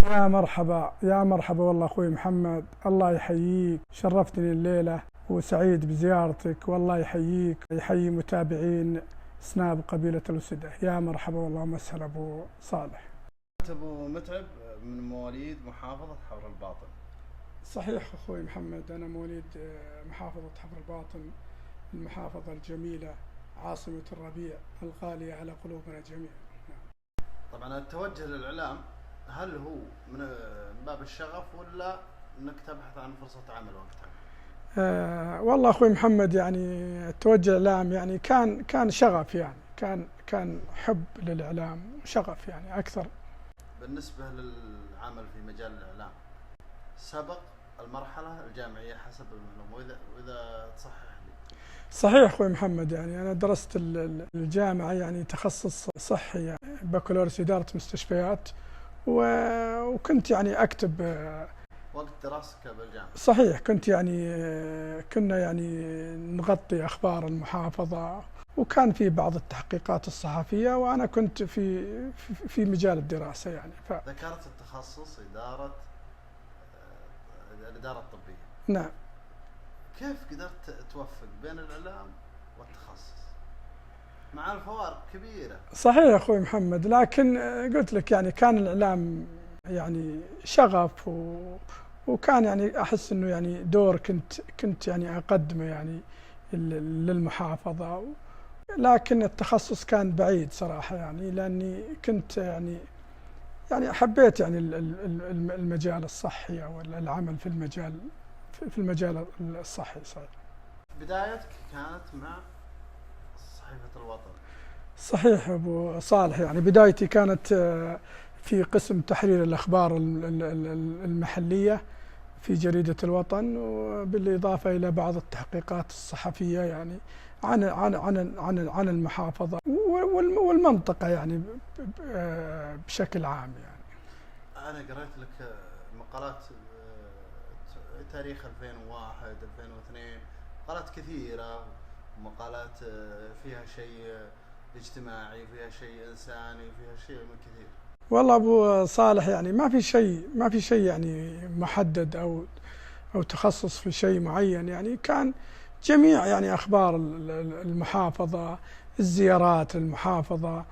يا مرحبا يا مرحبا والله أخوي محمد، الله يحييك، شرفتني الليلة وسعيد بزيارتك، والله يحييك، يحيي متابعين سناب قبيلة الوسدة. يا مرحبا والله ومسهلا أبو صالح. أنت أبو متعب من مواليد محافظة حور الباطن. صحيح أخوي محمد، أنا مواليد محافظة حفر الباطن، المحافظة الجميلة، عاصمة الربيع الغالية على قلوبنا جميعا. طبعا التوجه للإعلام هل هو من باب الشغف ولا أنك تبحث عن فرصة عمل وقتها؟ والله أخوي محمد، يعني التوجه للإعلام يعني كان شغف، يعني كان حب للإعلام وشغف يعني أكثر. بالنسبة للعمل في مجال الإعلام سبق المرحلة الجامعية حسب المعلومة، وإذا تصحح لي. صحيح أخوي محمد، يعني أنا درست الجامعة يعني تخصص صحي، يعني بكالوريوس إدارة مستشفيات، وكنت يعني أكتب. وقت دراستك بالجامعة. صحيح، كنت يعني كنا يعني نغطي أخبار المحافظة، وكان في بعض التحقيقات الصحفية، وأنا كنت في مجال الدراسة يعني ذكرت التخصص الإدارة الطبية. نعم. كيف قدرت توفق بين الإعلام والتخصص مع الفوارق كبيرة؟ صحيح أخوي محمد، لكن قلت لك يعني كان الإعلام يعني شغف، وكان يعني أحس إنه يعني دور كنت يعني أقدمه يعني للمحافظة، لكن التخصص كان بعيد صراحة، يعني لأني كنت يعني حبيت يعني المجال الصحي أو العمل في المجال الصحي. صحيح. بدايتك كانت مع صحيفة الوطن. صحيح أبو صالح، يعني بدايتي كانت في قسم تحرير الأخبار المحلية في جريدة الوطن، وبالإضافة إلى بعض التحقيقات الصحفية يعني عن المحافظة والمنطقة يعني بشكل عام يعني. أنا قرأت لك مقالات تاريخ 2001 2002، مقالات كثيرة، مقالات فيها شيء اجتماعي، فيها شيء إنساني، فيها شيء من كثير. والله أبو صالح، يعني ما في شيء يعني محدد أو تخصص في شيء معين، يعني كان جميع يعني أخبار المحافظة، الزيارات للمحافظة،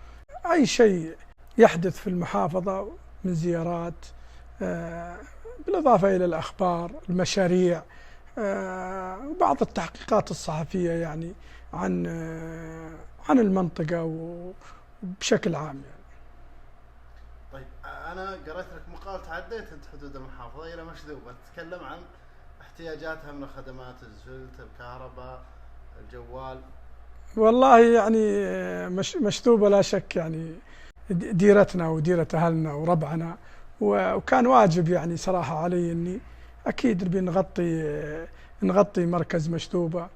أي شيء يحدث في المحافظة من زيارات، بالإضافة إلى الأخبار، المشاريع، وبعض التحقيقات الصحفية يعني عن المنطقة وبشكل عام يعني. طيب أنا قرأت لك مقال تعديت أنت حدود المحافظة إلى مشذوبة، تتكلم عن احتياجاتها من الخدمات، الزلت، الكهرباء، الجوال. والله يعني مشذوبة لا شك، يعني ديرتنا وديرة أهلنا وربعنا، وكان واجب يعني صراحة علي إني أكيد نبي نغطي مركز مشذوبة،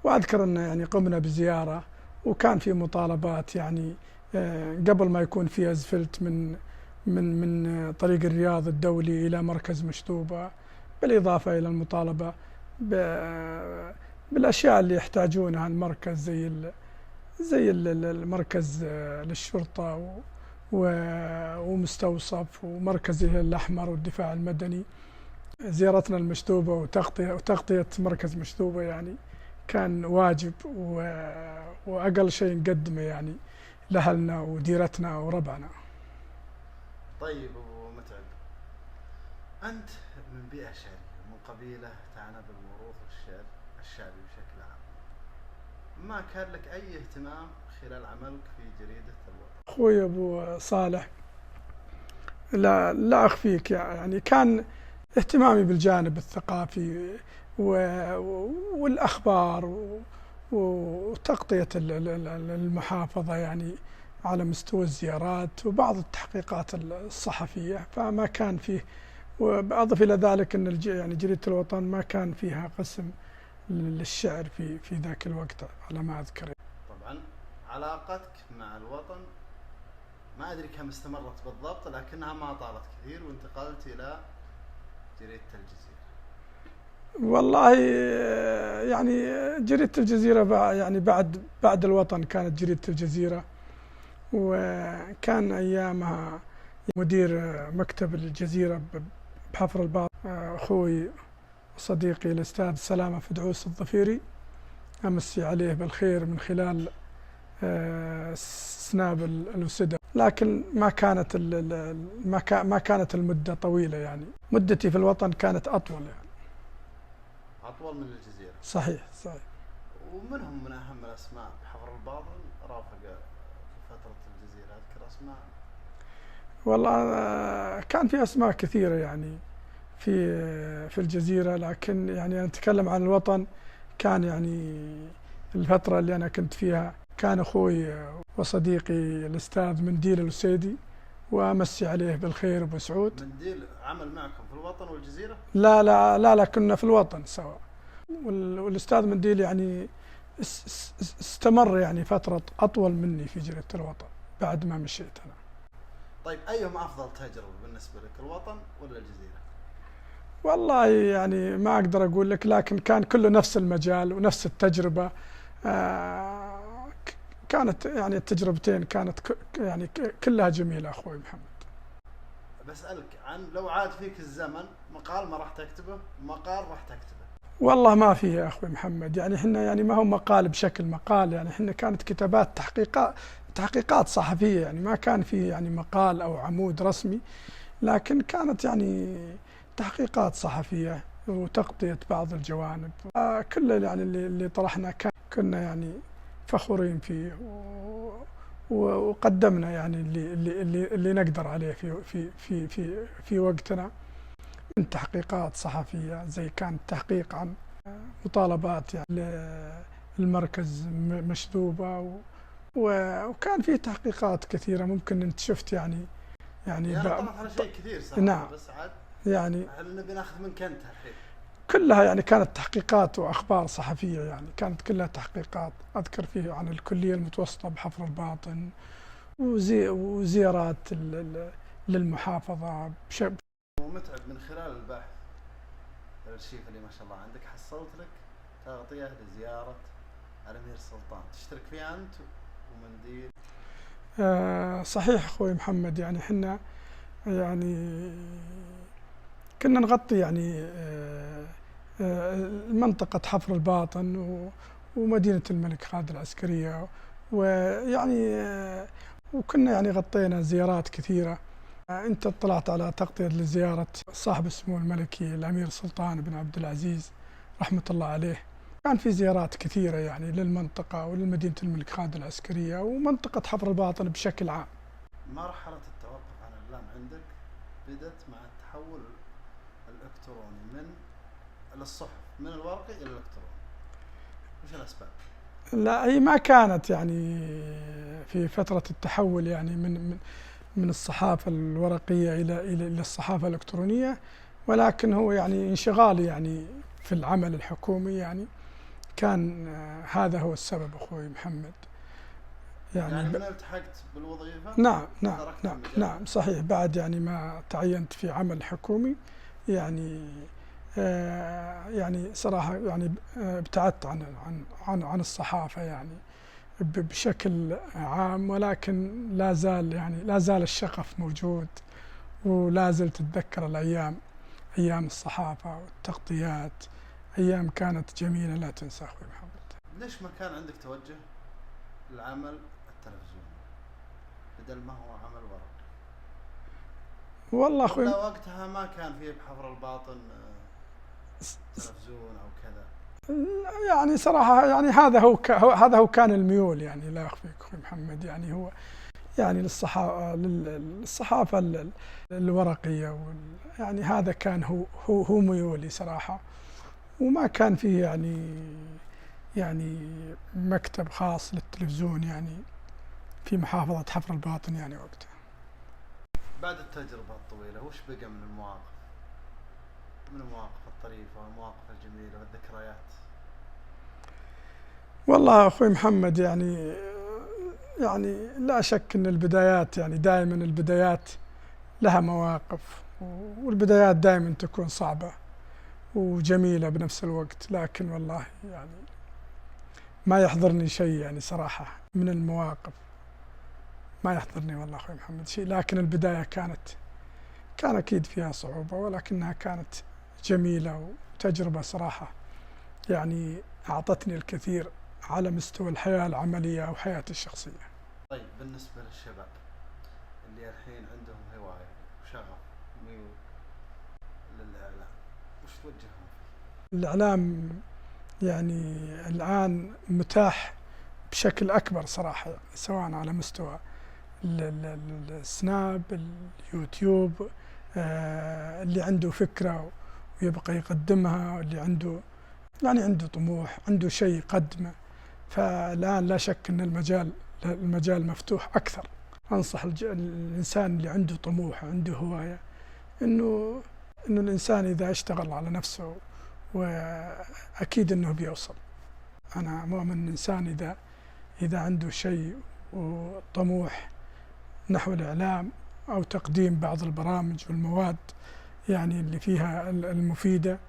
وأذكر أن يعني قمنا بزيارة، وكان في مطالبات يعني قبل ما يكون في أزفلت من طريق الرياض الدولي إلى مركز مشذوبة، بالإضافة إلى المطالبة بالأشياء اللي يحتاجونها المركز، زي المركز للشرطة ومستوصف ومركز الهلال الأحمر والدفاع المدني. زيارتنا المشذوبة وتغطية مركز مشذوبة يعني كان واجب، وأقل شيء نقدمه يعني لأهلنا وديرتنا وربعنا. طيب أبو متعب، أنت من بيئة شعرية، من قبيلة تعنى بالموروث والشعر الشعبي بشكل عام، ما كان لك أي اهتمام خلال عملك في جريدة الوطن؟ أخوي أبو صالح، لا أخفيك، يعني كان اهتمامي بالجانب الثقافي والأخبار وتغطية المحافظة يعني على مستوى الزيارات وبعض التحقيقات الصحفية، فما كان فيه. وأضف إلى ذلك أن يعني جريدة الوطن ما كان فيها قسم للشعر في ذاك الوقت على ما أذكر. طبعا علاقتك مع الوطن ما أدري كم استمرت بالضبط، لكنها ما طالت كثير وانتقلت إلى جريدة الجزيرة. والله يعني جريدة الجزيرة يعني بعد الوطن كانت جريدة الجزيرة، وكان أيامها مدير مكتب الجزيرة بحفر الباطن أخوي وصديقي الأستاذ سلامة فدعوس الظفيري، أمسي عليه بالخير من خلال سناب الوسدة. لكن ما كانت المدة طويلة، يعني مدتي في الوطن كانت أطول، يعني أطول من الجزيرة. صحيح. ومنهم من أهم الأسماء بحفر الباطن رافق في فترة الجزيرة، أذكر أسماء. والله كان في أسماء كثيرة يعني في الجزيرة، لكن يعني نتكلم عن الوطن. كان يعني الفترة اللي أنا كنت فيها كان أخوي وصديقي الأستاذ منديل الوسيدي، وأمسي عليه بالخير أبو سعود. منديل عمل معكم في الوطن والجزيرة؟ لا لا لا لا، كنا في الوطن سوا. والأستاذ منديل يعني استمر يعني فترة أطول مني في جريدة الوطن بعد ما مشيت أنا. طيب أيهما أفضل تجربة بالنسبة لك، الوطن ولا الجزيرة؟ والله يعني ما أقدر أقول لك، لكن كان كله نفس المجال ونفس التجربة. كانت يعني التجربتين كانت يعني كلها جميلة أخوي محمد. بسألك عن لو عاد فيك الزمن، مقال ما راح تكتبه، مقال راح تكتبه؟ والله ما فيه يا أخوي محمد، يعني إحنا يعني ما هو مقال بشكل مقال، يعني إحنا كانت كتابات تحقيقات صحفية، يعني ما كان فيه يعني مقال أو عمود رسمي، لكن كانت يعني تحقيقات صحفية وتغطية بعض الجوانب. كل يعني اللي طرحنا كنا يعني فخورين فيه، وقدمنا يعني اللي نقدر عليه في وقتنا من تحقيقات صحفية، زي كان تحقيق عن مطالبات يعني المركز مشذوبة، وكان في تحقيقات كثيرة ممكن انت شفت يعني طلعت على شيء كثير صراحة. نعم. بس عاد يعني هل نبي ناخذ منك انت الحين؟ كلها يعني كانت تحقيقات واخبار صحفية، يعني كانت كلها تحقيقات. اذكر فيه عن الكلية المتوسطة بحفر الباطن، وزيارات للمحافظة ومتعب من خلال البحث الارشيف اللي ما شاء الله عندك، حصلت لك تغطية لزيارة الأمير سلطان تشترك فيها أنت ومنديل. صحيح أخوي محمد، يعني حنا يعني كنا نغطي يعني منطقة حفر الباطن ومدينة الملك خالد العسكرية، ويعني وكنا يعني غطينا زيارات كثيرة. أنت اطلعت على تغطية لزيارة صاحب السمو الملكي الأمير سلطان بن عبد العزيز رحمة الله عليه. كان في زيارات كثيرة يعني للمنطقة وللمدينة الملك خالد العسكرية ومنطقة حفر الباطن بشكل عام. مرحلة التوقف عن الإعلام عندك بدت مع التحول الإلكتروني من للصحف، من الورقي إلى الإلكتروني. وش الأسباب؟ لا، هي ما كانت يعني في فترة التحول يعني من الصحافة الورقية إلى الصحافة الإلكترونية، ولكن هو يعني انشغالي يعني في العمل الحكومي، يعني كان هذا هو السبب أخوي محمد. يعني من التحقت بالوظيفة؟ نعم صحيح. بعد يعني ما تعينت في عمل حكومي يعني صراحة يعني ابتعدت عن الصحافة يعني بشكل عام، ولكن لا زال الشغف موجود، ولا زلت أتذكر أيام الصحافة والتغطيات، أيام كانت جميلة لا تنسى أخوي محمد. ليش ما كان عندك توجه للعمل التلفزيوني بدل ما هو عمل ورقي؟ والله أخوي وقتها ما كان فيه بحفر الباطن تلفزيون أو كذا. يعني صراحة يعني هذا هو كان الميول، يعني لا أخفيك أخوي محمد، يعني هو يعني للصحافة الورقية، يعني هذا كان هو ميولي صراحة. وما كان فيه يعني مكتب خاص للتلفزيون يعني في محافظة حفر الباطن يعني وقتها. بعد التجربة الطويلة وش بقى من المواقف؟ من المواقف الطريفة والمواقف الجميلة والذكريات؟ والله أخوي محمد يعني لا شك أن البدايات يعني دائما البدايات لها مواقف، والبدايات دائما تكون صعبة وجميلة بنفس الوقت، لكن والله يعني ما يحضرني شيء يعني صراحة من المواقف ما يحضرني والله أخوي محمد شيء، لكن البداية كان أكيد فيها صعوبة، ولكنها كانت جميلة وتجربة صراحة يعني أعطتني الكثير على مستوى الحياة العملية وحياتي الشخصية. طيب بالنسبة للشباب اللي الحين عندهم هواية وشغف وميول للإعلام، وش توجههم فيه؟ الإعلام يعني الآن متاح بشكل أكبر صراحة، سواء على مستوى السناب، اليوتيوب، اللي عنده فكرة ويبقى يقدمها، اللي عنده طموح، عنده شيء يقدمه. فالآن لا شك أن المجال مفتوح أكثر. أنصح الإنسان اللي عنده طموح وعنده هواية إنه الإنسان إذا اشتغل على نفسه وأكيد إنه بيوصل. أنا مؤمن الإنسان إذا عنده شيء وطموح نحو الإعلام أو تقديم بعض البرامج والمواد يعني اللي فيها المفيدة،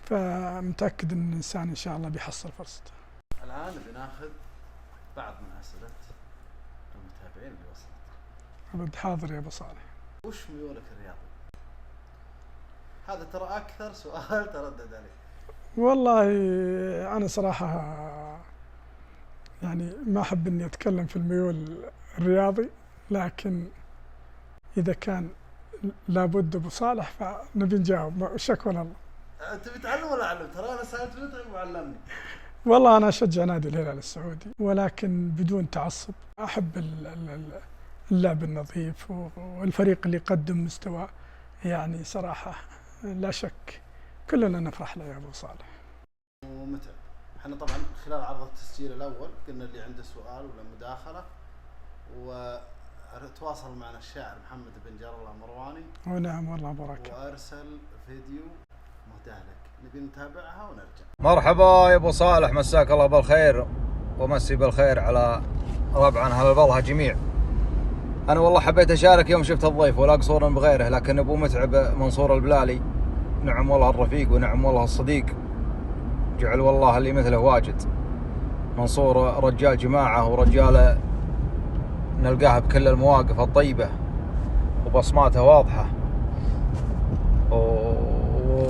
فمتأكد أن الإنسان إن شاء الله بيحصل فرصته. الآن بناخذ بعض من أسئلة المتابعين اللي وصلت. أبد حاضر يا أبو صالح. وش ميولك الرياضي؟ هذا ترى أكثر سؤال تردد عليه. والله أنا صراحة يعني ما أحب إني أتكلم في الميول الرياضي، لكن إذا كان لابد أبو صالح فنبي نجاوب. شكرا الله. أنت بتعلم ولا أعلم؟ ترى أنا سألت متعب وعلمني. والله أنا أشجع نادي الهلال السعودي، ولكن بدون تعصب. أحب اللعب النظيف والفريق اللي يقدم مستوى يعني صراحة لا شك كلنا نفرح له يا أبو صالح. ومتعب. احنا طبعا خلال عرض التسجيل الأول قلنا اللي عنده سؤال ولا مداخلة، وتواصل معنا الشاعر محمد بن جار الله مرواني. ونعم والله بركة. وأرسل فيديو مهداه لك، نبي نتابعها ونرجع. مرحبا يا أبو صالح، مساك الله بالخير ومسي بالخير على ربعنا أهل البلها جميع. أنا والله حبيت أشارك يوم شفت الضيف ولا قصورا بغيره، لكن أبو متعب منصور البلالي نعم والله الرفيق ونعم والله الصديق، جعل والله اللي مثله واجد. منصور رجال جماعة ورجال نلقاها بكل المواقف الطيبة وبصماته واضحة،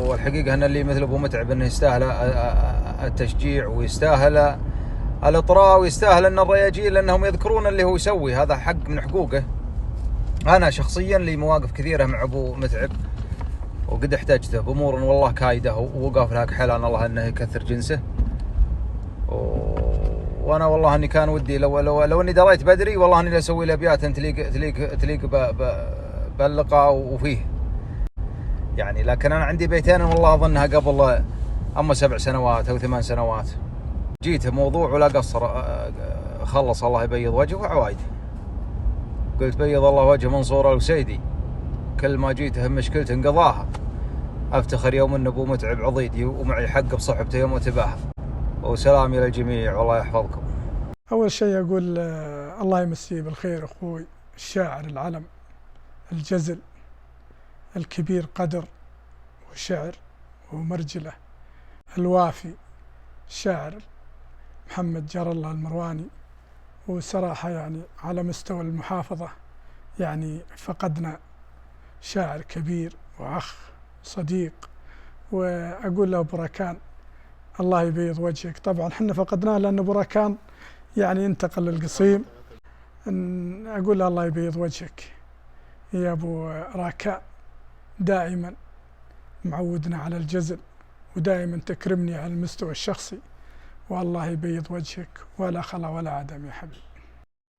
والحقيقة أن اللي مثل أبو متعب أنه يستاهل التشجيع ويستاهل الإطراء ويستاهل أن الرياجيل أنهم يذكرون اللي هو يسوي، هذا حق من حقوقه. أنا شخصيا لي مواقف كثيرة مع أبو متعب وقد احتجته بأمور والله كايدة ووقف لها كحلان الله أنه يكثر جنسه، وأنا والله أني كان ودي لو أني دريت بدري والله أني لأسوي الأبيات تليق باللقاء وفيه يعني. لكن أنا عندي بيتين والله أظنها قبل أما 7 سنوات أو 8 سنوات جيت موضوع ولا قصر، خلص الله يبيض وجهه وعوايده. قلت بيض الله وجه منصور الوسيدي، كل ما جيته مشكلته انقضاها. أفتخر يوم أن أبو متعب عضيدي ومعي حق بصحبته يوم وتباها. وسلامي للجميع والله يحفظكم. أول شيء أقول الله يمسيه بالخير أخوي الشاعر العلم الجزل الكبير قدر وشعر ومرجله الوافي الشاعر محمد جار الله المرواني. وصراحة يعني على مستوى المحافظة يعني فقدنا شاعر كبير وأخ صديق، وأقول له بركان الله يبيض وجهك. طبعا احنا فقدناه لأن بركان يعني انتقل للقصيم. أقول له الله يبيض وجهك يا أبو راكان، دائما معودنا على الجزل ودائما تكرمني على المستوى الشخصي، والله يبيض وجهك ولا خلا ولا عدم يا حبيبي.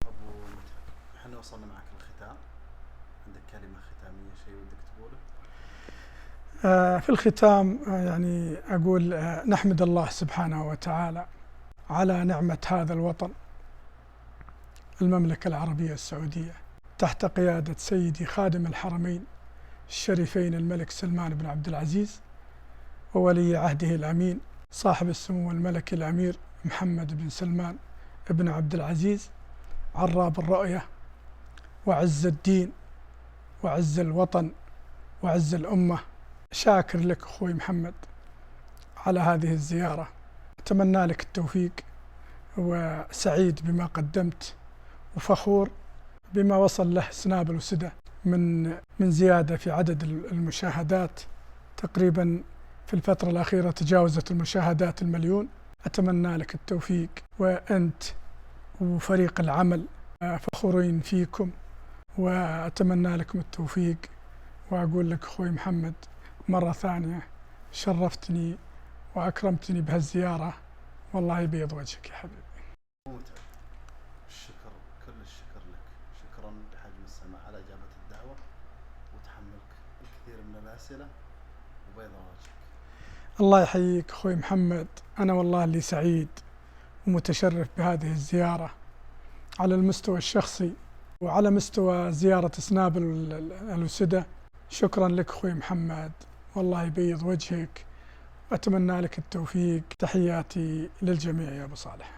أبو متعب، احنا وصلنا معك الختام، عندك كلمة ختامية شيء ودك تقوله؟ في الختام يعني أقول نحمد الله سبحانه وتعالى على نعمة هذا الوطن المملكة العربية السعودية تحت قيادة سيدي خادم الحرمين الشريفين الملك سلمان بن عبد العزيز وولي عهده الأمين صاحب السمو الملكي الأمير محمد بن سلمان بن عبد العزيز، عراب الرؤية وعز الدين وعز الوطن وعز الأمة. شاكر لك أخوي محمد على هذه الزيارة، أتمنى لك التوفيق وسعيد بما قدمت وفخور بما وصل له سنابل وسدة من زيادة في عدد المشاهدات. تقريبا في الفترة الأخيرة تجاوزت المشاهدات 1,000,000. أتمنى لك التوفيق، وأنت وفريق العمل فخورين فيكم، وأتمنى لكم التوفيق. وأقول لك أخوي محمد مرة ثانية شرفتني وأكرمتني بهالزيارة، والله يبيض وجهك يا حبيبي. ممتع. الشكر، كل الشكر لك. شكرا لحجم السماع على إجابة الدعوة وتحملك الكثير من الأسئلة وبيض وجهك. الله يحييك أخوي محمد، أنا والله اللي سعيد ومتشرف بهذه الزيارة على المستوى الشخصي وعلى مستوى زيارة سنابل الوسدة. شكرا لك أخوي محمد، والله يبيض وجهك، وأتمنى لك التوفيق. تحياتي للجميع يا أبو صالح.